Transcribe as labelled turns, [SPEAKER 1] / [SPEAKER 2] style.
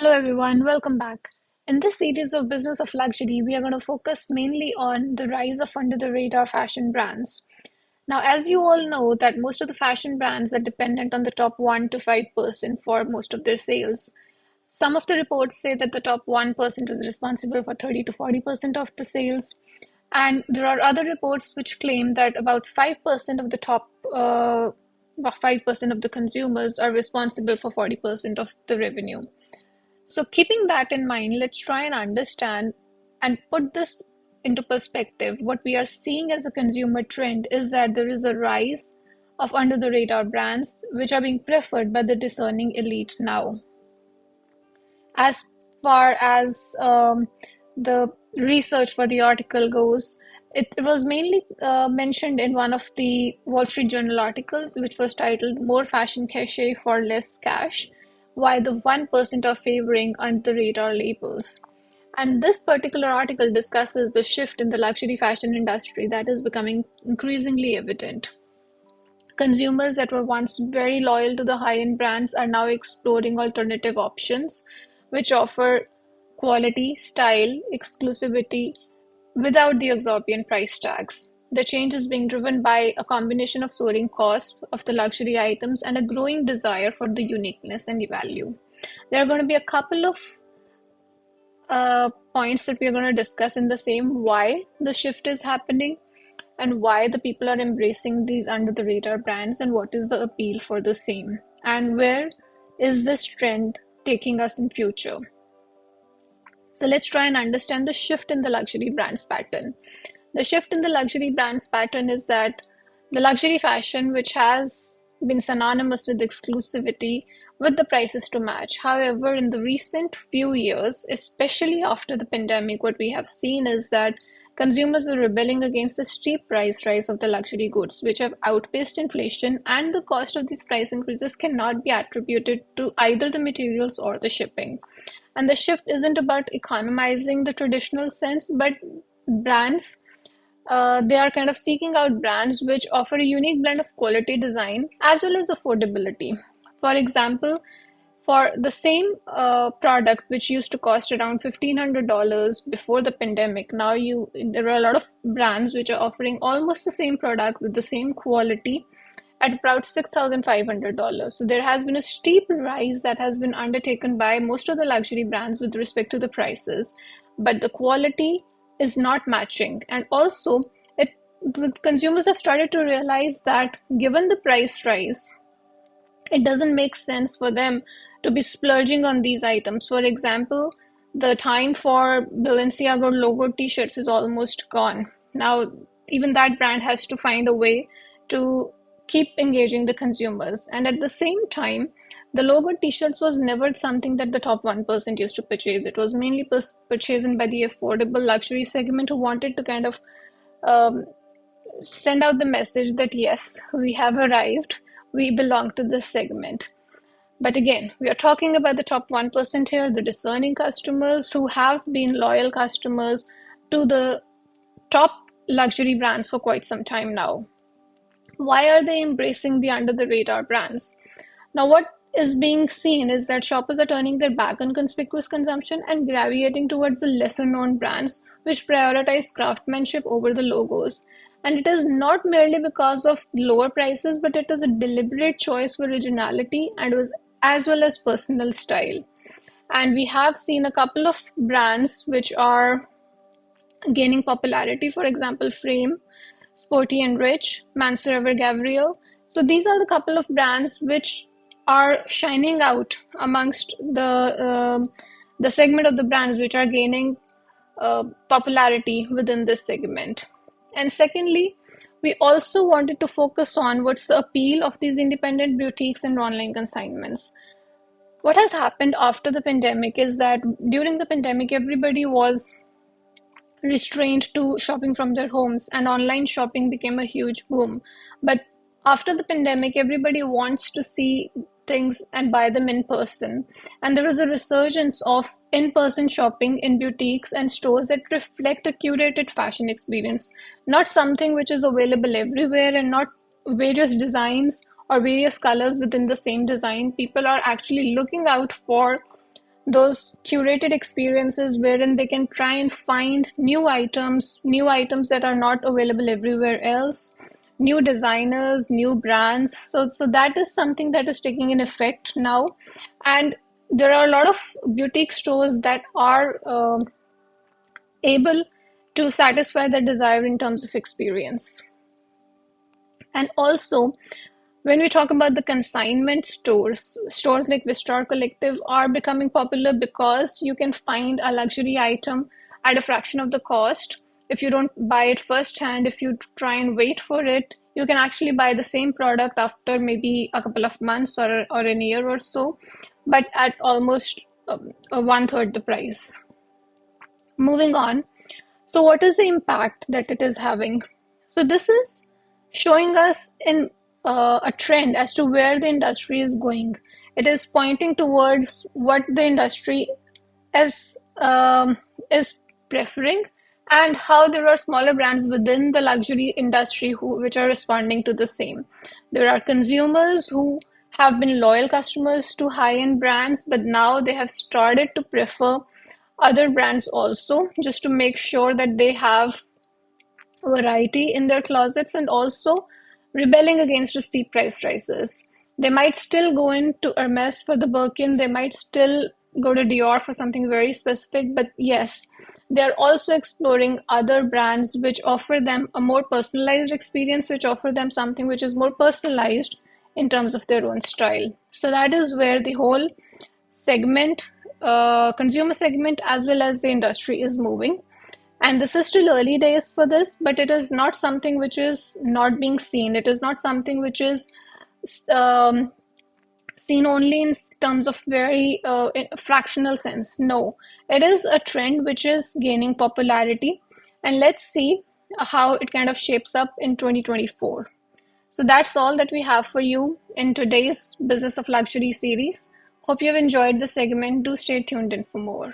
[SPEAKER 1] Hello everyone, welcome back. In this series of Business of Luxury, we are going to focus mainly on the rise of under-the-radar fashion brands. Now, as you all know, that most of the fashion brands are dependent on the top 1 to 5% for most of their sales. Some of the reports say that the top 1% is responsible for 30 to 40% of the sales. And there are other reports which claim that about 5% of the top 5% of the consumers are responsible for 40% of the revenue. So, keeping that in mind, let's try and understand and put this into perspective. What we are seeing as a consumer trend is that there is a rise of under the radar brands which are being preferred by the discerning elite now. As far as the research for the article goes, it was mainly mentioned in one of the Wall Street Journal articles, which was titled More Fashion Cachet for Less Cash, Why the 1% are Favoring Under the Radar Labels. And this particular article discusses the shift in the luxury fashion industry that is becoming increasingly evident. Consumers that were once very loyal to the high-end brands are now exploring alternative options, which offer quality, style, exclusivity without the exorbitant price tags. The change is being driven by a combination of soaring costs of the luxury items and a growing desire for the uniqueness and the value. There are going to be a couple of points that we are going to discuss in the same why the shift is happening and why the people are embracing these under the radar brands and what is the appeal for the same and where is this trend taking us in future. So let's try and understand the shift in the luxury brands pattern. The shift in the luxury brands pattern is that the luxury fashion, which has been synonymous with exclusivity, with the prices to match. However, in the recent few years, especially after the pandemic, what we have seen is that consumers are rebelling against the steep price rise of the luxury goods, which have outpaced inflation, and the cost of these price increases cannot be attributed to either the materials or the shipping. And the shift isn't about economizing the traditional sense, but brands, they are kind of seeking out brands which offer a unique blend of quality design as well as affordability. For example, for the same product which used to cost around $1,500 before the pandemic, now there are a lot of brands which are offering almost the same product with the same quality at about $6,500. So there has been a steep rise that has been undertaken by most of the luxury brands with respect to the prices, but the quality is not matching. And also, the consumers have started to realize that given the price rise, it doesn't make sense for them to be splurging on these items. For example, the time for Balenciaga logo t-shirts is almost gone. Now, even that brand has to find a way to keep engaging the consumers. And at the same time, the logo t-shirts was never something that the top 1% used to purchase. It was mainly purchased by the affordable luxury segment who wanted to kind of um, send out the message that yes, we have arrived, we belong to this segment. But again, we are talking about the top 1% here, the discerning customers who have been loyal customers to the top luxury brands for quite some time now. Why are they embracing the under the radar brands? Now, what is being seen is that shoppers are turning their back on conspicuous consumption and gravitating towards the lesser known brands which prioritize craftsmanship over the logos. And it is not merely because of lower prices, but it is a deliberate choice for originality and was as well as personal style. And we have seen a couple of brands which are gaining popularity. For example, Frame, Sporty and Rich, Mansour Gabriel. So these are the couple of brands which are shining out amongst the segment of the brands which are gaining popularity within this segment. And secondly, we also wanted to focus on what's the appeal of these independent boutiques and online consignments. What has happened after the pandemic is that during the pandemic, everybody was restrained to shopping from their homes, and online shopping became a huge boom. But after the pandemic, everybody wants to see things and buy them in person. And there is a resurgence of in person shopping in boutiques and stores that reflect a curated fashion experience, not something which is available everywhere and not various designs or various colors within the same design. People are actually looking out for those curated experiences wherein they can try and find new items that are not available everywhere else, new designers, new brands. So that is something that is taking an effect now. And there are a lot of boutique stores that are able to satisfy the desire in terms of experience. And also, when we talk about the consignment stores, stores like Vistar Collective are becoming popular because you can find a luxury item at a fraction of the cost. If you don't buy it firsthand, if you try and wait for it, you can actually buy the same product after maybe a couple of months or a year or so, but at almost one third the price. Moving on. So, what is the impact that it is having? So, this is showing us in a trend as to where the industry is going. It is pointing towards what the industry is is preferring, and how there are smaller brands within the luxury industry which are responding to the same. There are consumers who have been loyal customers to high-end brands, but now they have started to prefer other brands also, just to make sure that they have variety in their closets, and also rebelling against the steep price rises. They might still go into Hermes for the Birkin, they might still go to Dior for something very specific, but yes, they're also exploring other brands which offer them a more personalized experience, which offer them something which is more personalized in terms of their own style. So that is where the whole segment, consumer segment, as well as the industry is moving. And this is still early days for this, but it is not something which is not being seen. It is not something which is um, seen only in terms of very fractional sense. No, it is a trend which is gaining popularity. And let's see how it kind of shapes up in 2024. So that's all that we have for you in today's Business of Luxury series. Hope you have enjoyed the segment. Do stay tuned in for more.